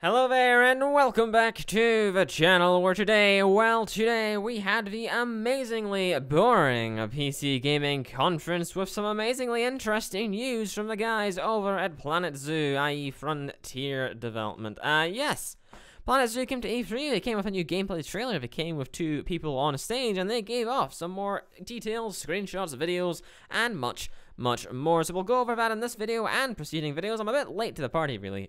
Hello there and welcome back to the channel where today we had the amazingly boring PC gaming conference with some amazingly interesting news from the guys over at Planet Zoo, i.e. Frontier Development. Yes, Planet Zoo came to E3, they came with a new gameplay trailer, they came with two people on stage, and they gave off some more details, screenshots, videos, and much more. So we'll go over that in this video and preceding videos. I'm a bit late to the party, really.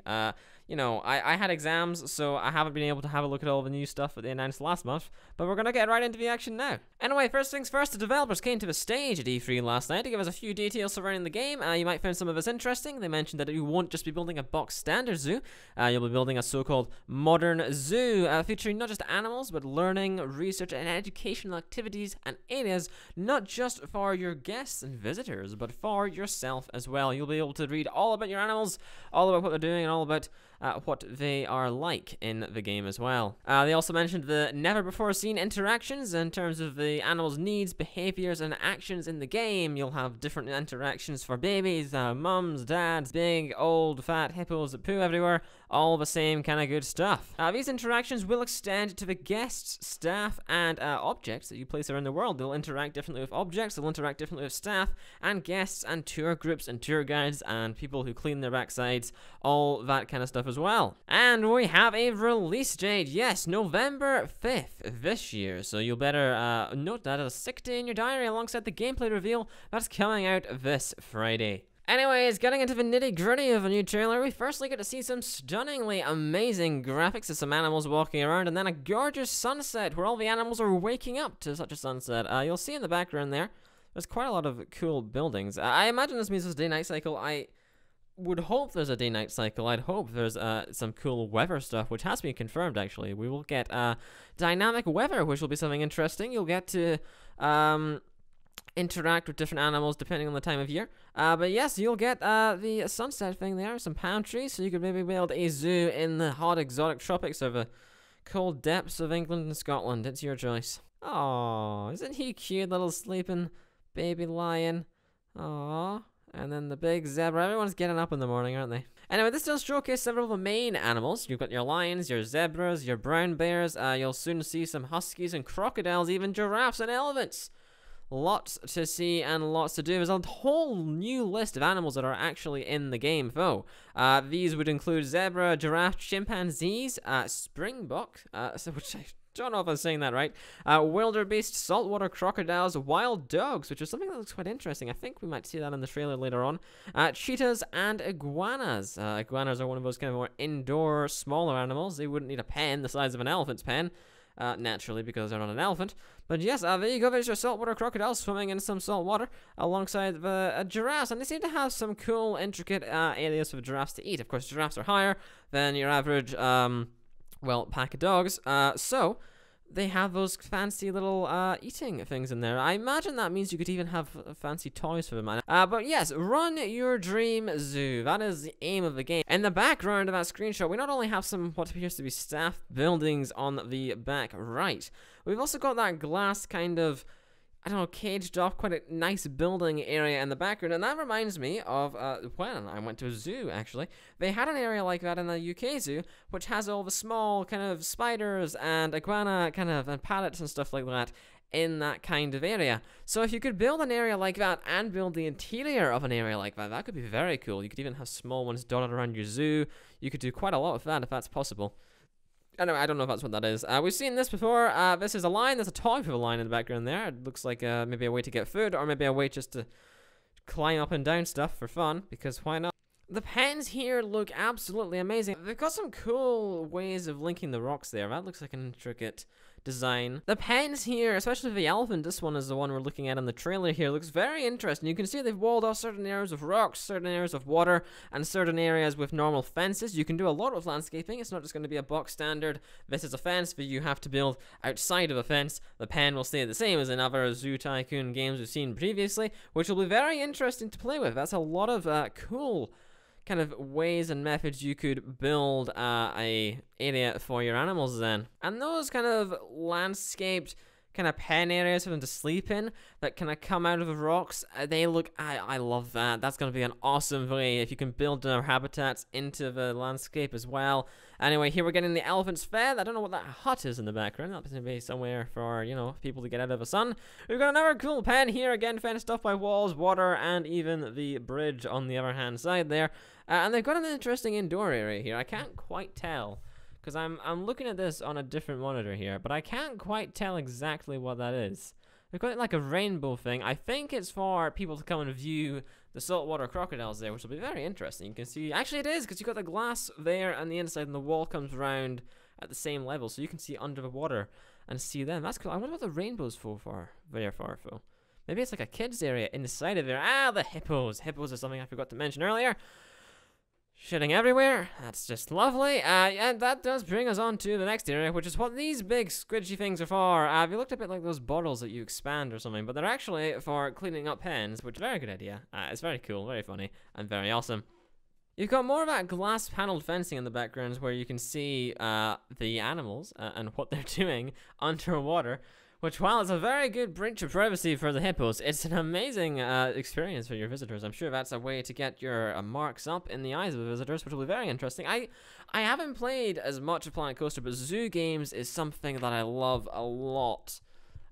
You know, I had exams, so I haven't been able to have a look at all the new stuff that they announced last month, but we're gonna get right into the action now. Anyway, first things first, the developers came to the stage at E3 last night to give us a few details surrounding the game. You might find some of this interesting. They mentioned that you won't just be building a box standard zoo, you'll be building a so-called modern zoo, featuring not just animals, but learning, research, and educational activities and areas, not just for your guests and visitors, but for yourself as well. You'll be able to read all about your animals, all about what they're doing, and all about what they are like in the game as well. They also mentioned the never-before-seen interactions in terms of the animals' needs, behaviors, and actions in the game. You'll have different interactions for babies, mums, dads, big, old, fat hippos that poo everywhere, all the same kind of good stuff. These interactions will extend to the guests, staff, and objects that you place around the world. They'll interact differently with objects, they'll interact differently with staff, and guests, and tour groups, and tour guides, and people who clean their backsides, all that kind of stuff as well. And we have a release date, yes, November 5th this year, so you'll better note that as a sick day in your diary alongside the gameplay reveal that's coming out this Friday. Anyways, getting into the nitty-gritty of a new trailer, we firstly get to see some stunningly amazing graphics of some animals walking around, and then a gorgeous sunset where all the animals are waking up to such a sunset. You'll see in the background there's quite a lot of cool buildings. I imagine this means there's a day-night cycle. I would hope there's a day-night cycle. I'd hope there's some cool weather stuff, which has been confirmed, actually. We will get dynamic weather, which will be something interesting. You'll get to interact with different animals depending on the time of year. But yes, you'll get the sunset thing there, some palm trees, so you could maybe build a zoo in the hot exotic tropics or the cold depths of England and Scotland. It's your choice. Oh, isn't he cute, little sleeping baby lion? Aww. And then the big zebra. Everyone's getting up in the morning, aren't they? Anyway, this does showcase several of the main animals. You've got your lions, your zebras, your brown bears. You'll soon see some huskies and crocodiles, even giraffes and elephants. Lots to see and lots to do. There's a whole new list of animals that are actually in the game, though. These would include zebra, giraffe, chimpanzees, springbok, which I don't know if I'm saying that right, wildebeest, saltwater crocodiles, wild dogs, which is something that looks quite interesting. I think we might see that in the trailer later on. Cheetahs and iguanas. Iguanas are one of those kind of more indoor, smaller animals. They wouldn't need a pen the size of an elephant's pen. Naturally, because they're not an elephant. But yes, there you go, there's your saltwater crocodiles swimming in some salt water alongside the giraffes, and they seem to have some cool, intricate areas for giraffes to eat. Of course, giraffes are higher than your average, well, pack of dogs, so they have those fancy little eating things in there. I imagine that means you could even have fancy toys for them. But yes, run your dream zoo. That is the aim of the game. In the background of that screenshot, we not only have some what appears to be staff buildings on the back right, we've also got that glass kind of, I don't know, caged off, quite a nice building area in the background, and that reminds me of when I went to a zoo, actually. They had an area like that in the UK zoo, which has all the small kind of spiders and iguana kind of and parrots and stuff like that in that kind of area. So if you could build an area like that and build the interior of an area like that, that could be very cool. You could even have small ones dotted around your zoo. You could do quite a lot with that if that's possible. Anyway, I don't know if that's what that is. We've seen this before. This is a lion. There's a toy for a lion in the background there. It looks like maybe a way to get food, or maybe a way just to climb up and down stuff for fun, because why not? The pens here look absolutely amazing. They've got some cool ways of linking the rocks there. That looks like an intricate design. The pens here, especially the elephant, this one is the one we're looking at in the trailer here, looks very interesting. You can see they've walled off certain areas of rocks, certain areas of water, and certain areas with normal fences. You can do a lot with landscaping. It's not just going to be a box standard, this is a fence, but you have to build outside of a fence. The pen will stay the same as in other Zoo Tycoon games we've seen previously, which will be very interesting to play with. That's a lot of cool kind of ways and methods you could build a area for your animals then. And those kind of landscaped kind of pen areas for them to sleep in that kind of come out of the rocks. They look, I love that. That's going to be an awesome way if you can build their habitats into the landscape as well. Anyway, here we're getting the elephant's fed. I don't know what that hut is in the background. That's going to be somewhere for, you know, people to get out of the sun. We've got another cool pen here, again, fenced off by walls, water, and even the bridge on the other hand side there. And they've got an interesting indoor area here. I can't quite tell, because I'm looking at this on a different monitor here, but I can't quite tell exactly what that is. They've got like a rainbow thing. I think it's for people to come and view the saltwater crocodiles there, which will be very interesting. You can see, actually it is, because you've got the glass there on the inside, and the wall comes around at the same level, so you can see under the water and see them. That's cool. I wonder what the rainbow's for. Maybe it's like a kids area inside of there. Ah, the hippos. Hippos are something I forgot to mention earlier. Shitting everywhere. That's just lovely. And that does bring us on to the next area, which is what these big squidgy things are for. If you looked a bit like those bottles that you expand or something, but they're actually for cleaning up pens, which is a very good idea. It's very cool, very funny, and very awesome. You've got more of that glass paneled fencing in the background where you can see the animals and what they're doing underwater. Which, while it's a very good breach of privacy for the hippos, it's an amazing experience for your visitors. I'm sure that's a way to get your marks up in the eyes of the visitors, which will be very interesting. I haven't played as much of Planet Coaster, but zoo games is something that I love a lot.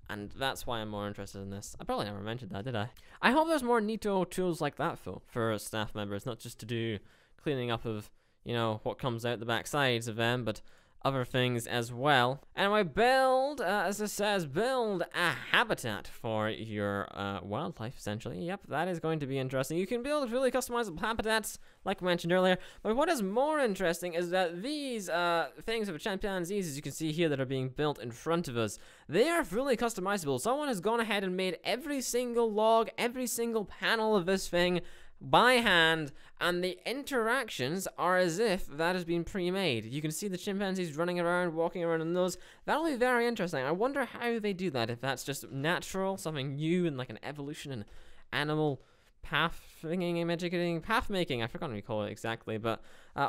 And that's why I'm more interested in this. I probably never mentioned that, did I? I hope there's more neato tools like that, though, for staff members, not just to do cleaning up of, you know, what comes out the back sides of them, but other things as well. Anyway, build, as it says, build a habitat for your wildlife, essentially. Yep, that is going to be interesting. You can build really customizable habitats, like I mentioned earlier, but what is more interesting is that these things of chimpanzees, as you can see here, that are being built in front of us, they are fully customizable. Someone has gone ahead and made every single log, every single panel of this thing by hand, and the interactions are as if that has been pre-made. You can see the chimpanzees running around, walking around in those. That'll be very interesting. I wonder how they do that, if that's just natural, something new, and like an evolution in animal path making, I forgot what you call it exactly, but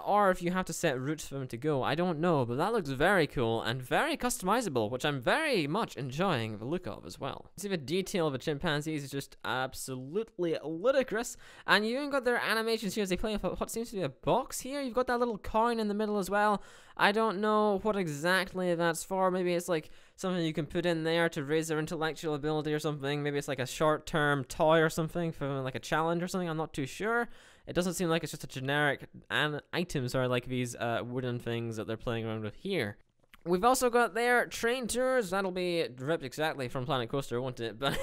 or if you have to set routes for them to go, I don't know, but that looks very cool and very customizable, which I'm very much enjoying the look of as well. See, the detail of the chimpanzees is just absolutely ludicrous, and you even got their animations here as they play with what seems to be a box here. You've got that little coin in the middle as well. I don't know what exactly that's for. Maybe it's like something you can put in there to raise their intellectual ability or something. Maybe it's like a short-term toy or something for like a challenge or something. I'm not too sure. It doesn't seem like it's just a generic items or like these wooden things that they're playing around with here. We've also got their train tours. That'll be ripped exactly from Planet Coaster, won't it? But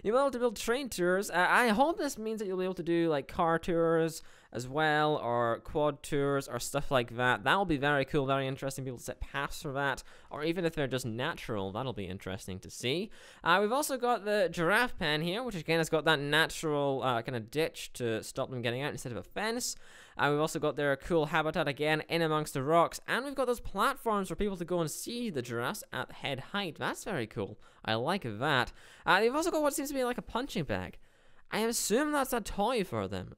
you'll be able to build train tours. I hope this means that you'll be able to do like car tours as well, or quad tours, or stuff like that. That'll be very cool, very interesting. People set paths for that, or even if they're just natural, that'll be interesting to see. We've also got the Giraffe Pen here, which again has got that natural kind of ditch to stop them getting out instead of a fence. We've also got their cool habitat again in amongst the rocks, and we've got those platforms for people to go and see the giraffes at head height. That's very cool. I like that. They've also got what seems to be like a punching bag. I assume that's a toy for them.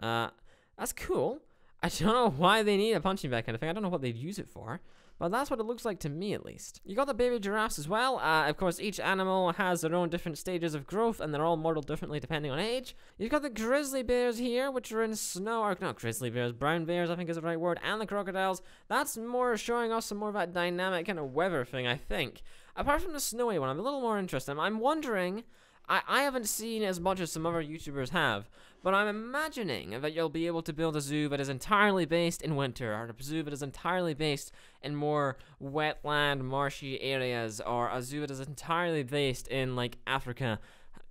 That's cool. I don't know why they need a punching bag kind of thing. I don't know what they'd use it for, but that's what it looks like to me, at least. You got the baby giraffes as well. Of course, each animal has their own different stages of growth, and they're all modeled differently depending on age. You've got the grizzly bears here, which are in snow, or not grizzly bears, brown bears, I think is the right word, and the crocodiles. That's more showing us some more of that dynamic kind of weather thing, I think. Apart from the snowy one, I'm a little more interested. I'm wondering, I haven't seen as much as some other YouTubers have, but I'm imagining that you'll be able to build a zoo that is entirely based in winter, or a zoo that is entirely based in more wetland, marshy areas, or a zoo that is entirely based in, like, Africa,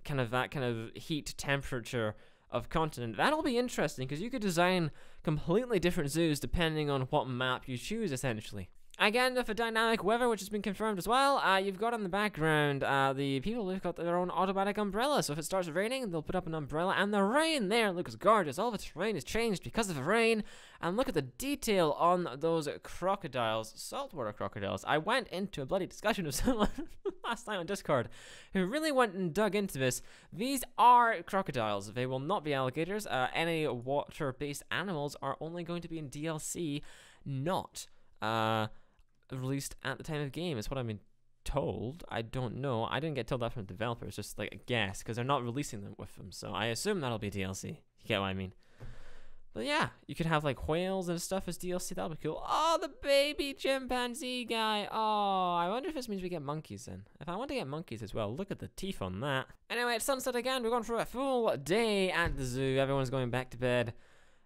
kind of that kind of heat temperature of continent. That'll be interesting, because you could design completely different zoos depending on what map you choose, essentially. Again, with the dynamic weather, which has been confirmed as well, you've got in the background, the people who've got their own automatic umbrella. So if it starts raining, they'll put up an umbrella, and the rain there looks gorgeous. All of the terrain is changed because of the rain, and look at the detail on those crocodiles, saltwater crocodiles. I went into a bloody discussion with someone last night on Discord who really went and dug into this. These are crocodiles. They will not be alligators. Any water-based animals are only going to be in DLC, not released at the time of game, is what I've been told. I don't know. I didn't get told that from the developer. It's just like a guess because they're not releasing them with them. So I assume that'll be DLC. You get what I mean? But yeah, you could have like whales and stuff as DLC. That'll be cool. Oh, the baby chimpanzee guy. Oh, I wonder if this means we get monkeys then. If I want to get monkeys as well, look at the teeth on that. Anyway, it's sunset again. We're going for a full day at the zoo. Everyone's going back to bed,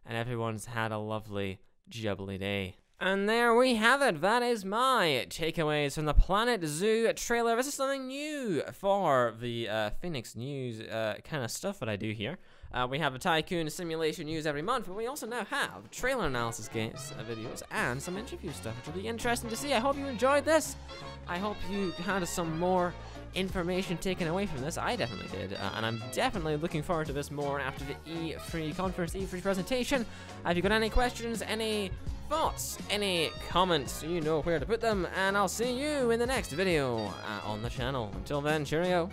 and everyone's had a lovely, jubbly day. And there we have it. That is my takeaways from the Planet Zoo trailer. This is something new for the Phoenix News kind of stuff that I do here. We have a Tycoon simulation news every month, but we also now have trailer analysis games, videos, and some interview stuff, which will be interesting to see. I hope you enjoyed this. I hope you had some more information taken away from this. I definitely did, and I'm definitely looking forward to this more after the E3 conference, E3 presentation. If you've got any questions, any thoughts, any comments, you know where to put them, and I'll see you in the next video on the channel. Until then, cheerio.